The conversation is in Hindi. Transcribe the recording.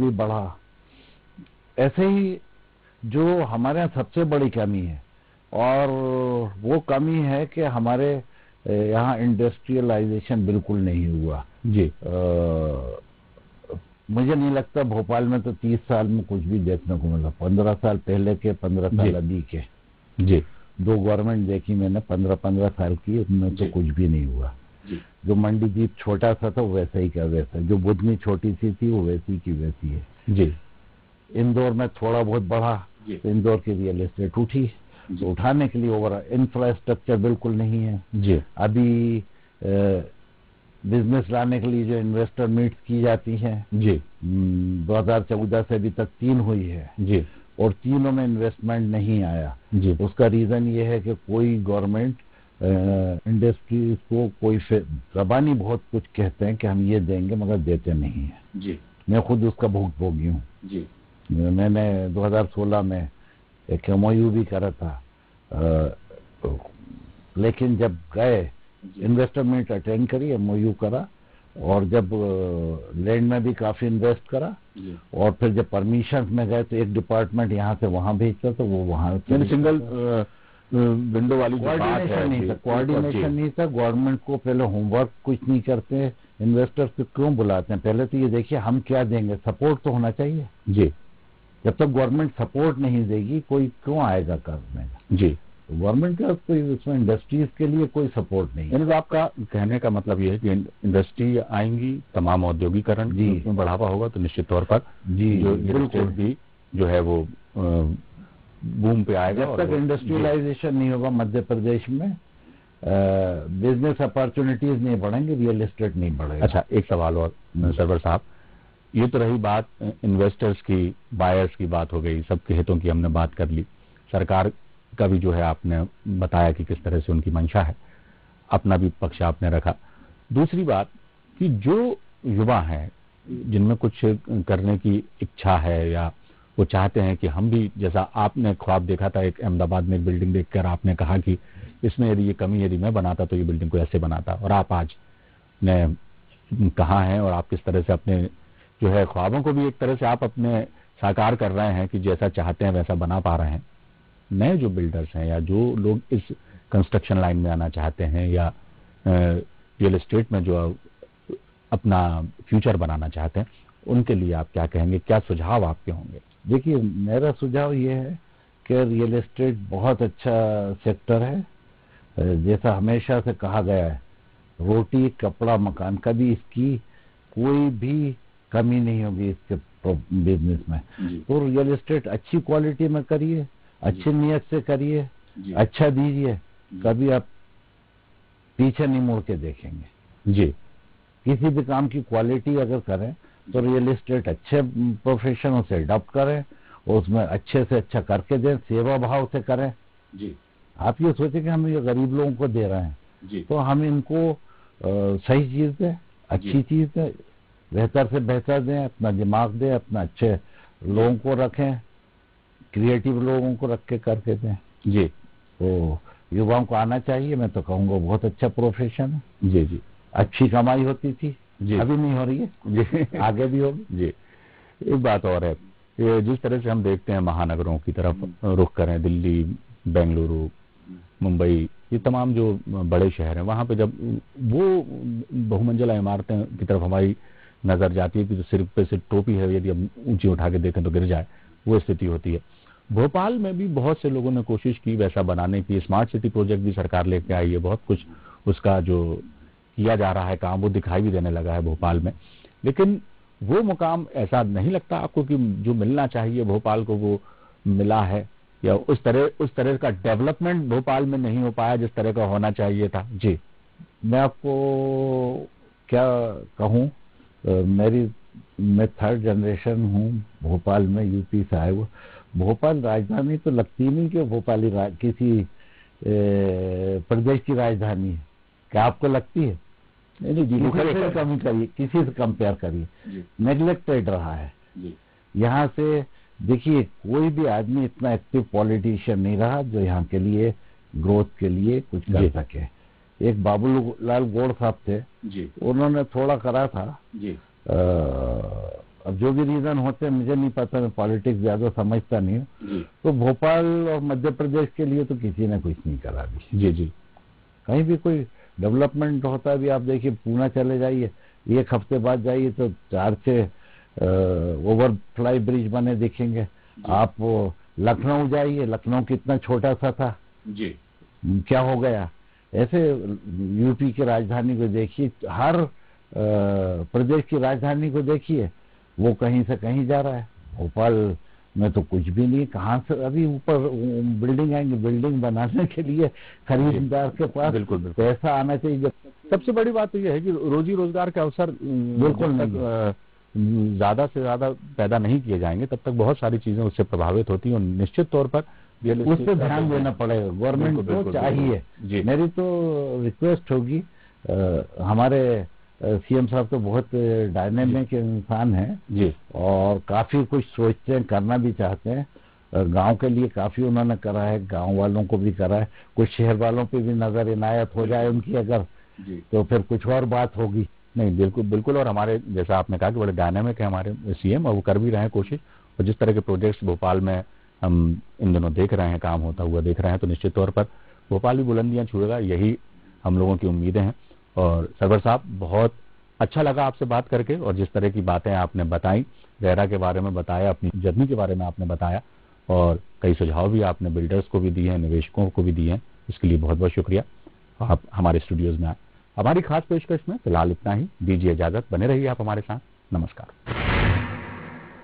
भी बढ़ा। ऐसे ही जो हमारे यहाँ सबसे बड़ी कमी है, और वो कमी है कि हमारे यहाँ इंडस्ट्रियलाइजेशन बिल्कुल नहीं हुआ जी। मुझे नहीं लगता भोपाल में तो 30 साल में कुछ भी देखने को मिला। 15 साल पहले के, 15 साल अभी के। जी। 2 गवर्नमेंट देखी मैंने 15-15 साल की, उनमें तो कुछ भी नहीं हुआ। जो मंडी द्वीप छोटा सा था वैसा ही का वैसा, जो बुधनी छोटी सी थी वो वैसी की वैसी है। जी। इंदौर में थोड़ा बहुत बढ़ा तो इंदौर की रियल एस्टेट उठी, तो उठाने के लिए ओवर इंफ्रास्ट्रक्चर बिल्कुल नहीं है। जी। अभी बिजनेस लाने के लिए जो इन्वेस्टर मीट्स की जाती हैं, जी, 2014 से अभी तक 3 हुई है जी, और तीनों में इन्वेस्टमेंट नहीं आया। जी। उसका रीजन ये है कि कोई गवर्नमेंट इंडस्ट्रीज को कोई जबानी बहुत कुछ कहते हैं कि हम ये देंगे मगर देते नहीं है। जी। मैं खुद उसका भुगतभोगी हूँ। जी। मैंने 2016 में एक MOU भी करा था, लेकिन जब गए इन्वेस्टर मीट अटेंड करी, MOU करा, और जब लैंड में भी काफी इन्वेस्ट करा, और फिर जब परमिशन में गए तो एक डिपार्टमेंट यहाँ से वहां भेजता तो वो वहां सिंगल विंडो वाली कोऑर्डिनेशन नहीं था। गवर्नमेंट को पहले होमवर्क कुछ नहीं करते, इन्वेस्टर्स को क्यों बुलाते हैं? पहले तो ये देखिए हम क्या देंगे, सपोर्ट तो होना चाहिए। जी। जब तक गवर्नमेंट सपोर्ट नहीं देगी कोई क्यों आएगा करने? जी। गवर्नमेंट का कोई उसमें इंडस्ट्रीज के लिए कोई सपोर्ट नहीं है। तो आपका कहने का मतलब ये है कि इंडस्ट्री आएंगी, तमाम औद्योगिकरण में बढ़ावा होगा तो निश्चित तौर पर जी जो बिल्कुल भी जो है वो बूम पे आएगा। जब तक इंडस्ट्रियलाइजेशन नहीं होगा मध्य प्रदेश में, बिजनेस अपॉर्चुनिटीज नहीं बढ़ेंगे, रियल एस्टेट नहीं बढ़ेगा। अच्छा, एक सवाल और सरवर साहब, ये तो रही बात इन्वेस्टर्स की, बायर्स की बात हो गई, सबके हितों की हमने बात कर ली। सरकार का भी जो है आपने बताया कि किस तरह से उनकी मंशा है, अपना भी पक्ष आपने रखा। दूसरी बात कि जो युवा हैं जिनमें कुछ करने की इच्छा है या वो चाहते हैं कि हम भी, जैसा आपने ख्वाब देखा था एक अहमदाबाद में एक बिल्डिंग देखकर आपने कहा कि इसमें यदि ये कमी यदि मैं बनाता तो ये बिल्डिंग को ऐसे बनाता, और आप आज ने कहा है और आप किस तरह से अपने जो है ख्वाबों को भी एक तरह से आप अपने साकार कर रहे हैं कि जैसा चाहते हैं वैसा बना पा रहे हैं। नए जो बिल्डर्स हैं या जो लोग इस कंस्ट्रक्शन लाइन में आना चाहते हैं या रियल एस्टेट में जो अपना फ्यूचर बनाना चाहते हैं, उनके लिए आप क्या कहेंगे, क्या सुझाव आपके होंगे? देखिए, मेरा सुझाव ये है कि रियल एस्टेट बहुत अच्छा सेक्टर है। जैसा हमेशा से कहा गया है, रोटी कपड़ा मकान, कभी इसकी कोई भी कमी नहीं होगी इसके बिजनेस में। तो रियल एस्टेट अच्छी क्वालिटी में करिए, अच्छी नीयत से करिए, अच्छा दीजिए, कभी आप पीछे नहीं मुड़ के देखेंगे। जी। किसी भी काम की क्वालिटी अगर करें तो रियल एस्टेट अच्छे प्रोफेशन से अडॉप्ट करें और उसमें अच्छे से अच्छा करके दें, सेवा भाव से करें। जी। आप ये सोचें कि हम ये गरीब लोगों को दे रहे हैं तो हम इनको सही चीज दें, अच्छी चीज दें, बेहतर से बेहतर दें, अपना दिमाग दें, अपना अच्छे लोगों को रखें, क्रिएटिव लोगों को रख के करके दें। जी। तो युवाओं को आना चाहिए। मैं तो कहूँगा बहुत अच्छा प्रोफेशन है। जी। जी। अच्छी कमाई होती थी, अभी नहीं हो रही है जी, आगे भी होगी। जी। एक बात और है, ये जिस तरह से हम देखते हैं महानगरों की तरफ रुख करें, दिल्ली, बेंगलुरु, मुंबई, ये तमाम जो बड़े शहर हैं, वहां पे जब वो बहुमंजिला इमारतें की तरफ हमारी नजर जाती है कि जो सिर पे से टोपी है यदि हम ऊंची उठा के देखें तो गिर जाए, वो स्थिति होती है। भोपाल में भी बहुत से लोगों ने कोशिश की वैसा बनाने की, स्मार्ट सिटी प्रोजेक्ट भी सरकार लेके आई है, बहुत कुछ उसका जो किया जा रहा है काम वो दिखाई भी देने लगा है भोपाल में, लेकिन वो मुकाम ऐसा नहीं लगता आपको कि जो मिलना चाहिए भोपाल को वो मिला है, या उस तरह का डेवलपमेंट भोपाल में नहीं हो पाया जिस तरह का होना चाहिए था? जी। मैं आपको क्या कहूँ, मैं 3rd जनरेशन हूँ भोपाल में, यूपी से आए हुए। भोपाल राजधानी तो लगती नहीं कि भोपाली किसी प्रदेश की राजधानी है। क्या आपको लगती है? नहीं, कमी करिए, किसी से कंपेयर करिए, नेग्लेक्टेड रहा है। यहाँ से देखिए, कोई भी आदमी इतना एक्टिव पॉलिटिशियन नहीं रहा जो यहाँ के लिए ग्रोथ के लिए कुछ कर सके। एक बाबूलाल गौड़ साहब थे, उन्होंने थोड़ा करा था अब जो भी रीजन होते हैं मुझे नहीं पता, मैं पॉलिटिक्स ज्यादा समझता नहीं हूँ, तो भोपाल और मध्य प्रदेश के लिए तो किसी ने कुछ नहीं करा भी। जी जी। कहीं भी कोई डेवलपमेंट होता है भी, आप देखिए पूना चले जाइए, एक हफ्ते बाद जाइए तो 4-6 ओवरफ्लाई ब्रिज बने दिखेंगे। आप लखनऊ जाइए, लखनऊ कितना छोटा सा था जी, क्या हो गया। ऐसे यूपी की राजधानी को देखिए, हर प्रदेश की राजधानी को देखिए, वो कहीं से कहीं जा रहा है। भोपाल में तो कुछ भी नहीं, कहाँ से अभी ऊपर बिल्डिंग आएंगे, बिल्डिंग बनाने के लिए खरीदार के पास बिल्कुल पैसा आना चाहिए। जब सबसे बड़ी बात तो यह है कि रोजी रोजगार के अवसर बिल्कुल तक ज्यादा से ज्यादा पैदा नहीं किए जाएंगे तब तक बहुत सारी चीजें उससे प्रभावित होती हैं, और निश्चित तौर पर उस पर ध्यान देना पड़ेगा, गवर्नमेंट को चाहिए। मेरी तो रिक्वेस्ट होगी, हमारे सीएम साहब तो बहुत डायनेमिक इंसान हैं जी, और काफी कुछ सोचते हैं, करना भी चाहते हैं। गांव के लिए काफी उन्होंने करा है, गांव वालों को भी करा है, कुछ शहर वालों पे भी नजर इनायत हो जाए उनकी अगर जी, तो फिर कुछ और बात होगी। नहीं बिल्कुल बिल्कुल। और हमारे जैसा आपने कहा कि बड़े डायनामिक है हमारे सीएम, और वो कर भी रहे हैं कोशिश, और जिस तरह के प्रोजेक्ट्स भोपाल में हम इन दिनों देख रहे हैं, काम होता हुआ देख रहे हैं, तो निश्चित तौर पर भोपाल भी बुलंदियां छूएगा, यही हम लोगों की उम्मीदें हैं। और सरवर साहब, बहुत अच्छा लगा आपसे बात करके, और जिस तरह की बातें आपने बताई, रेरा के बारे में बताया, अपनी जर्नी के बारे में आपने बताया, और कई सुझाव भी आपने बिल्डर्स को भी दिए हैं, निवेशकों को भी दिए हैं, इसके लिए बहुत बहुत शुक्रिया। आप हमारे स्टूडियोज में आए। हमारी खास पेशकश में फिलहाल इतना ही, दीजिए इजाजत, बने रहिए आप हमारे साथ। नमस्कार।